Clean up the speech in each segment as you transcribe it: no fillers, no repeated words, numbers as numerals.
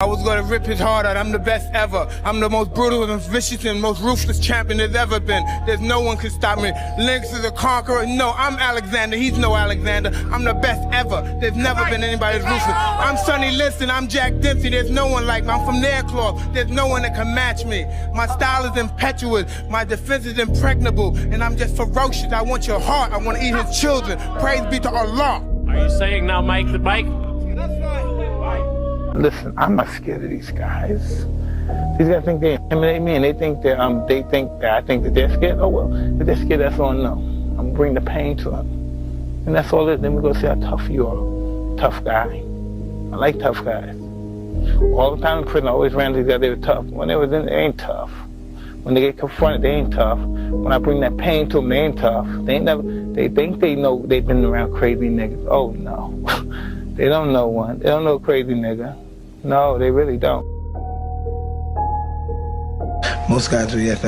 was gonna rip his heart out. I'm the best ever. I'm the most brutal and vicious and most ruthless champion there's ever been. There's no one can stop me. Lynx is a conqueror. No, I'm Alexander. He's no Alexander. I'm the best ever. There's never been anybody as ruthless. I'm Sonny Liston. I'm Jack Dempsey. There's no one like me. I'm from their cloth. There's no one that can match me. My style is impetuous. My defense is impregnable. And I'm just ferocious. I want your heart. I want to eat his children. Praise be to Allah. Are you saying now, Mike, the Mike? Listen, I'm not scared of these guys. These guys think they intimidate me, and they think that I think that they're scared. Oh well, if they're scared, that's all. No, I'm gonna bring the pain to them, and that's all it is. Then we go see how tough you are. Tough guy. I like tough guys. All the time in prison, I always ran these guys. They were tough. When they was in, they ain't tough. When they get confronted, they ain't tough. When I bring that pain to them, they ain't tough. They ain't never. They think they know. They've been around crazy niggas. Oh no, they don't know one. They don't know a crazy nigga. No, they really don't. Most guys were yet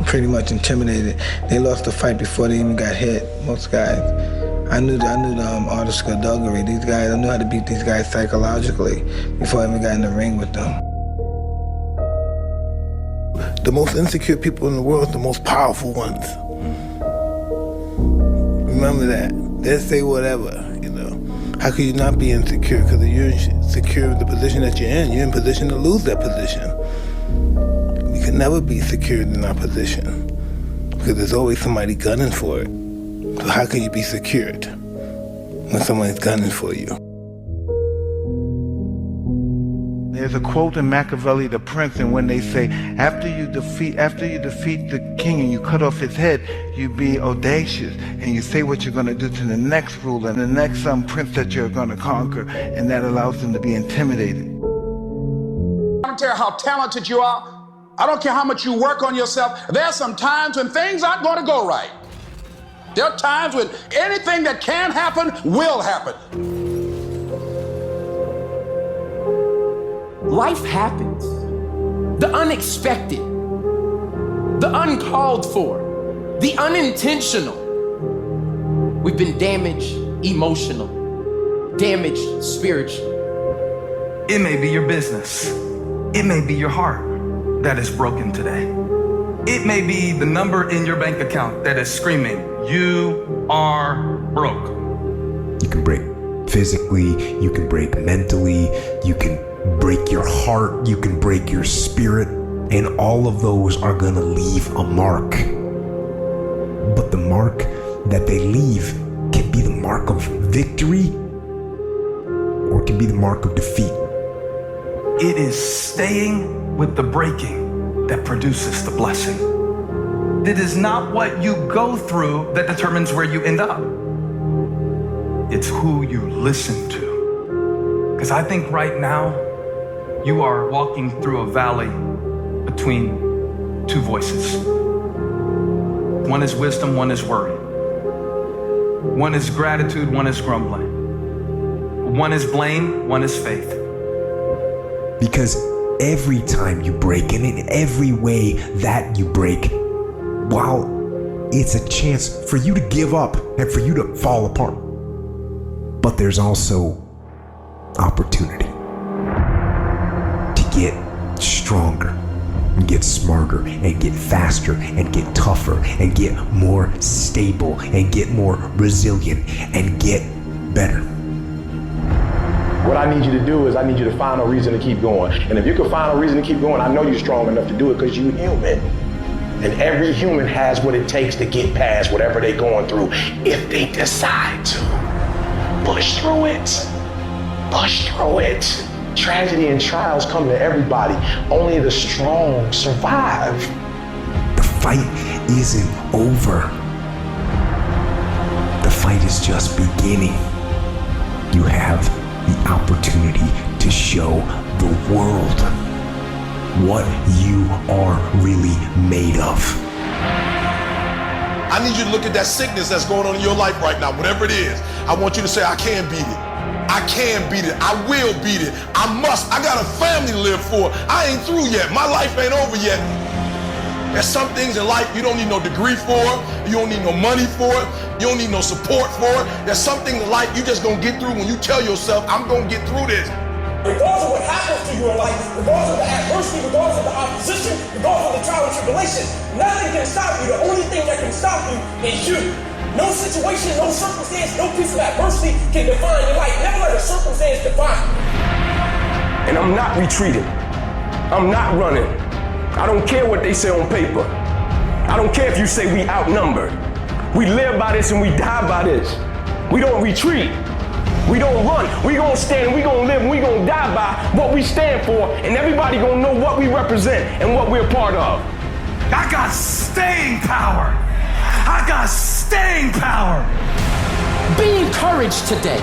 pretty much intimidated. They lost the fight before they even got hit. Most guys. I knew the art of skullduggery. These guys, I knew how to beat these guys psychologically before I even got in the ring with them. The most insecure people in the world are the most powerful ones. Remember that. They'll say whatever, you know. How could you not be insecure? Because if you're insecure in the position that you're in position to lose that position. We can never be secured in our position because there's always somebody gunning for it. So how can you be secured when somebody's gunning for you? There's a quote in Machiavelli, The Prince, and when they say, after you defeat the king and you cut off his head, you be audacious and you say what you're going to do to the next ruler and the next prince that you're going to conquer, and that allows them to be intimidated. I don't care how talented you are. I don't care how much you work on yourself. There are some times when things aren't going to go right. There are times when anything that can happen will happen. Life happens. The unexpected, the uncalled for, the unintentional. We've been damaged emotionally, damaged spiritually. It may be your business. It may be your heart that is broken today. It may be the number in your bank account that is screaming, you are broke. You can break physically, you can break mentally, you can break your heart, you can break your spirit, and all of those are gonna leave a mark. But the mark that they leave can be the mark of victory or it can be the mark of defeat. It is staying with the breaking that produces the blessing. It is not what you go through that determines where you end up. It's who you listen to. Because I think right now, you are walking through a valley between two voices. One is wisdom, one is worry. One is gratitude, one is grumbling. One is blame, one is faith. Because every time you break, and in every way that you break, while it's a chance for you to give up and for you to fall apart, but there's also opportunity to get stronger and get smarter and get faster and get tougher and get more stable and get more resilient and get better. What I need you to do is I need you to find a reason to keep going. And if you can find a reason to keep going, I know you're strong enough to do it because you're human. And every human has what it takes to get past whatever they're going through if they decide to. Push through it. Push through it. Tragedy and trials come to everybody. Only the strong survive. The fight isn't over. The fight is just beginning. You have the opportunity to show the world what you are really made of. I need you to look at that sickness that's going on in your life right now, whatever it is. I want you to say, I can beat it. I can beat it. I will beat it. I must. I got a family to live for. I ain't through yet. My life ain't over yet. There's some things in life you don't need no degree for. You don't need no money for it. You don't need no support for it. There's something in life you just gonna get through when you tell yourself, I'm gonna get through this. Regardless of what happens to you tribulation, nothing can stop you. The only thing that can stop you is you. No situation, no circumstance, no piece of adversity can define your life. Never let a circumstance define you. And I'm not retreating. I'm not running. I don't care what they say on paper. I don't care if you say we outnumbered. We live by this and we die by this. We don't retreat. We don't run. We gonna stand and we gonna live and we gonna die by what we stand for, and everybody gonna know what we represent and what we're part of. I got staying power. I got staying power. Be encouraged today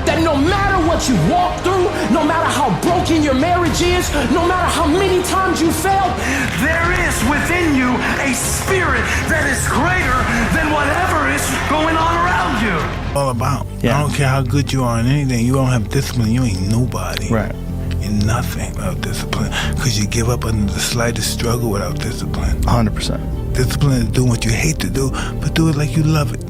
that no matter what you walk through, no matter how broken your marriage is, no matter how many times you failed, there is within you a spirit that is greater than whatever is going on around you. All about. Yeah. I don't care how good you are in anything. You don't have discipline, you ain't nobody. Right. You're nothing without discipline. Because you give up under the slightest struggle without discipline. 100%. Discipline is doing what you hate to do, but do it like you love it.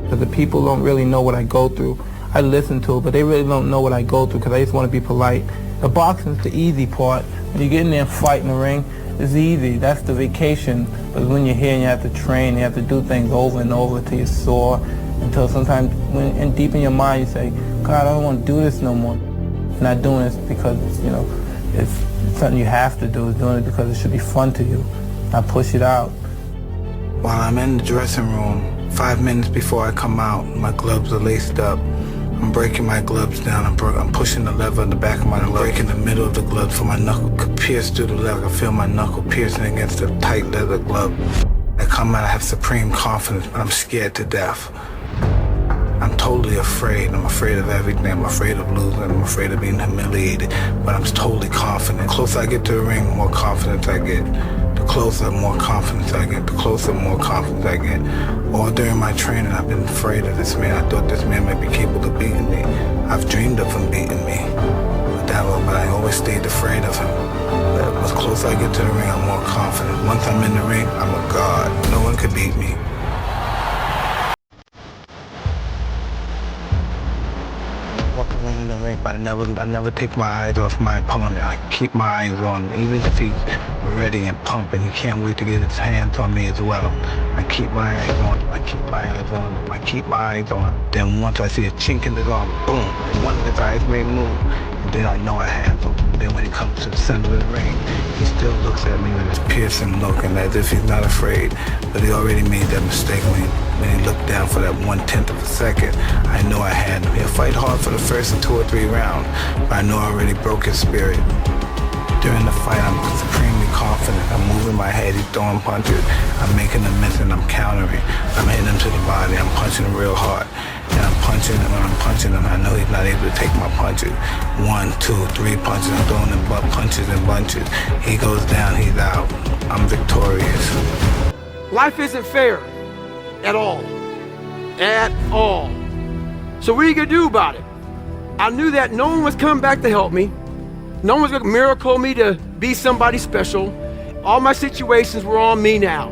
Because the people don't really know what I go through. I listen to it, but they really don't know what I go through because I just want to be polite. The boxing's the easy part. When you get in there and fight in the ring, it's easy. That's the vacation. But when you're here and you have to train, you have to do things over and over till you're sore, until sometimes when deep in your mind you say, God, I don't want to do this no more. I'm not doing this because, it's something you have to do. It's doing it because it should be fun to you. I push it out. While I'm in the dressing room, 5 minutes before I come out, my gloves are laced up. I'm breaking my gloves down. I'm pushing the lever in the back of my glove, breaking the middle of the glove so my knuckle could pierce through the leather. I feel my knuckle piercing against the tight leather glove. I come out, I have supreme confidence, but I'm scared to death. I'm totally afraid. I'm afraid of everything. I'm afraid of losing. I'm afraid of being humiliated, but I'm totally confident. The closer I get to the ring, the more confidence I get. The closer, more confidence I get. The closer, more confidence I get. All during my training, I've been afraid of this man. I thought this man might be capable of beating me. I've dreamed of him beating me. But I always stayed afraid of him. But the closer I get to the ring, I'm more confident. Once I'm in the ring, I'm a god. No one could beat me. Walk around in the ring, but I never take my eyes off my opponent. I keep my eyes on him. Even if he's ready and pumping, he can't wait to get his hands on me as well. I keep my eyes on him. I keep my eyes on him. I keep my eyes on him. Then once I see a chink in his arm, boom, one of his eyes may move. And then I know I have him. Then when he comes to the center of the ring, he still looks at me with his piercing look and as if he's not afraid. But he already made that mistake when he looked down for that 1/10 of a second. I know I had him. He'll fight hard for the first 2 or 3 rounds, but I know I already broke his spirit. During the fight, I'm supremely confident. I'm moving my head, he's throwing punches. I'm making him miss and I'm countering. I'm hitting him to the body, I'm punching him real hard. And I'm punching him, when I'm punching him, I know he's not able to take my punches. 1, 2, 3 punches, I'm throwing him punches and bunches. He goes down, he's out. I'm victorious. Life isn't fair at all. At all. So what are you gonna do about it? I knew that no one was coming back to help me. No one was gonna miracle me to be somebody special. All my situations were on me now.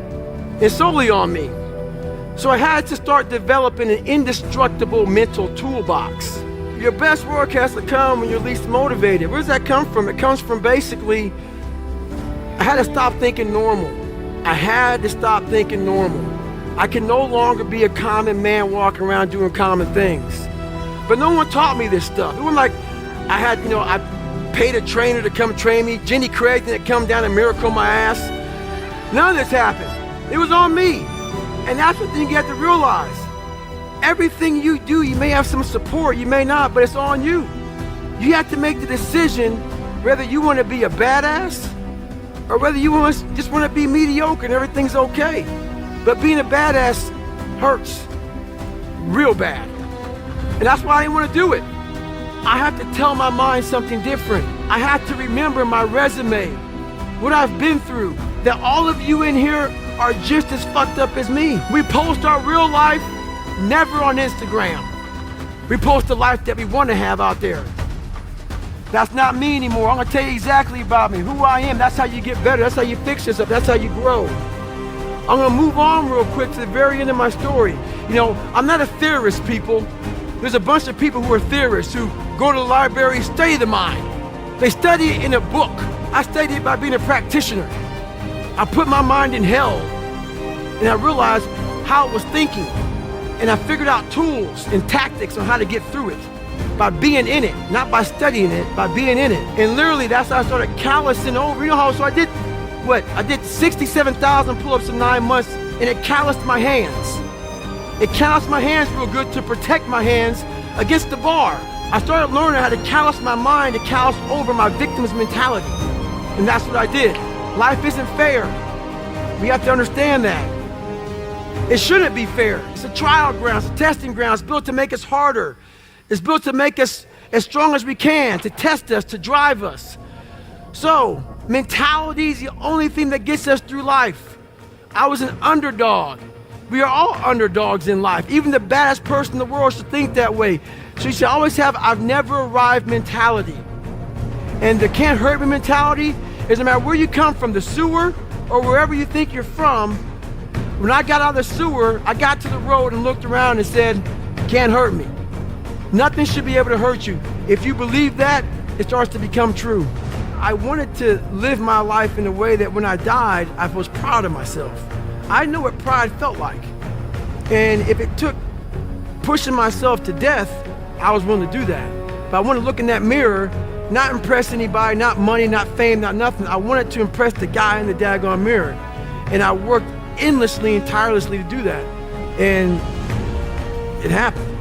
And solely on me. So I had to start developing an indestructible mental toolbox. Your best work has to come when you're least motivated. Where does that come from? It comes from basically, I had to stop thinking normal. I had to stop thinking normal. I can no longer be a common man walking around doing common things. But no one taught me this stuff. It wasn't like I had, I paid a trainer to come train me. Jenny Craig didn't come down and miracle my ass. None of this happened. It was on me. And that's the thing you have to realize. Everything you do, you may have some support, you may not, but it's on you. You have to make the decision whether you want to be a badass or whether you just want to be mediocre and everything's okay. But being a badass hurts real bad. And that's why I didn't want to do it. I have to tell my mind something different. I have to remember my resume, what I've been through, that all of you in here are just as fucked up as me. We post our real life, never on Instagram. We post the life that we want to have out there. That's not me anymore. I'm gonna tell you exactly about me, who I am. That's how you get better. That's how you fix yourself. That's how you grow. I'm gonna move on real quick to the very end of my story. I'm not a theorist, people. There's a bunch of people who are theorists who go to the library, study the mind. They study it in a book. I studied it by being a practitioner. I put my mind in hell, and I realized how it was thinking. And I figured out tools and tactics on how to get through it by being in it, not by studying it, by being in it. And literally, that's how I started callousing over. You know how, so I did 67,000 pull-ups in 9 months, and it calloused my hands. It calloused my hands real good to protect my hands against the bar. I started learning how to callous my mind, to callous over my victim's mentality. And that's what I did. Life isn't fair. We have to understand that. It shouldn't be fair. It's a trial ground, it's a testing ground. It's built to make us harder. It's built to make us as strong as we can, to test us, to drive us. So, mentality is the only thing that gets us through life. I was an underdog. We are all underdogs in life. Even the baddest person in the world should think that way. So you should always have I've never arrived mentality. And the can't hurt me mentality is no matter where you come from, the sewer or wherever you think you're from. When I got out of the sewer, I got to the road and looked around and said, can't hurt me. Nothing should be able to hurt you. If you believe that, it starts to become true. I wanted to live my life in a way that when I died, I was proud of myself. I know what pride felt like. And if it took pushing myself to death, I was willing to do that. But I want to look in that mirror, not impress anybody, not money, not fame, not nothing. I wanted to impress the guy in the daggone mirror. And I worked endlessly and tirelessly to do that. And it happened.